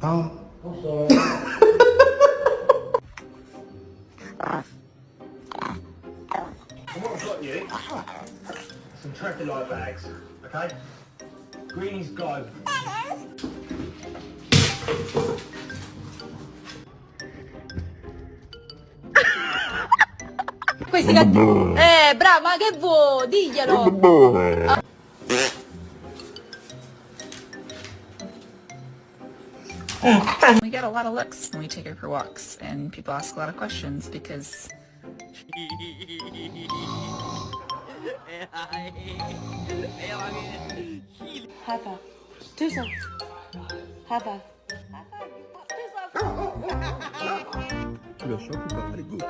Oh. I'm sorry. And what I've got you, some traffic light bags, okay? Greenies go. Questi bravo, ma che vuoi? Diglielo! We get a lot of looks when we take her for walks, and people ask a lot of questions because High five. Do so. High five. Lo so, very good.